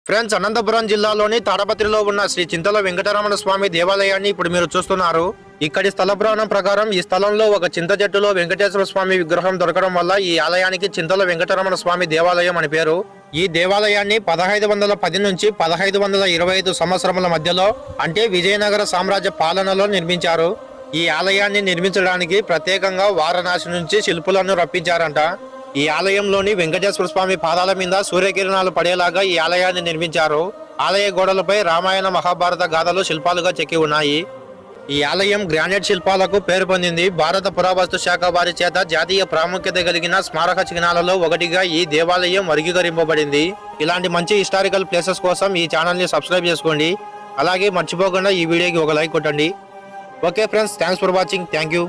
Friends, Anantapuram జిల్లాలోని తాడపత్రిలో ఉన్న శ్రీ చింతల వెంకటరమణ స్వామి దేవాలయాన్ని ఇప్పుడు మీరు చూస్తున్నారు. ఇక్కడి స్థల పురాణం ప్రకారం ఈ స్థలంలో ఒక చింత చెట్టులో వెంకటేశ్వర స్వామి విగ్రహం దొరకడం వల్ల ఈ ఆలయానికి చింతల వెంకటరమణ స్వామి దేవాలయం అని పేరు. ఈ దేవాలయాన్ని 1510 నుంచి 1525 సంవత్సరముల మధ్యలో అంటే విజయనగర సామ్రాజ్య పాలనలో నిర్మించారు. ఈ ఆలయాన్ని నిర్మించడానికి ప్రత్యేకంగా వారణాసి నుంచి శిల్పులను రప్పించారంట. ఈ ఆలయంలోని వెంకటేశ్వర స్వామి పాదాల మీద సూర్యకిరణాలు పడేలాగా ఈ ఆలయాన్ని నిర్మించారు. ఆలయ గోడలపై రామాయణ మహాభారత గాథలు శిల్పాలుగా చెక్కి ఉన్నాయి. ఈ ఆలయం గ్రానైట్ శిల్పాలకు పేరు పొందింది. భారత పురావస్తు శాఖ వారి చేత జాతీయ ప్రాముఖ్యత కలిగిన స్మారక చిహ్నాలలో ఒకటిగా ఈ దేవాలయం వర్గీకరింపబడింది. ఇలాంటి మంచి హిస్టారికల్ ప్లేసెస్ కోసం ఈ ఛానల్ ని సబ్స్క్రైబ్ చేసుకోండి. అలాగే మర్చిపోకుండా ఈ వీడియోకి ఒక లైక్ కొట్టండి. Okay friends, thanks for watching. Thank you.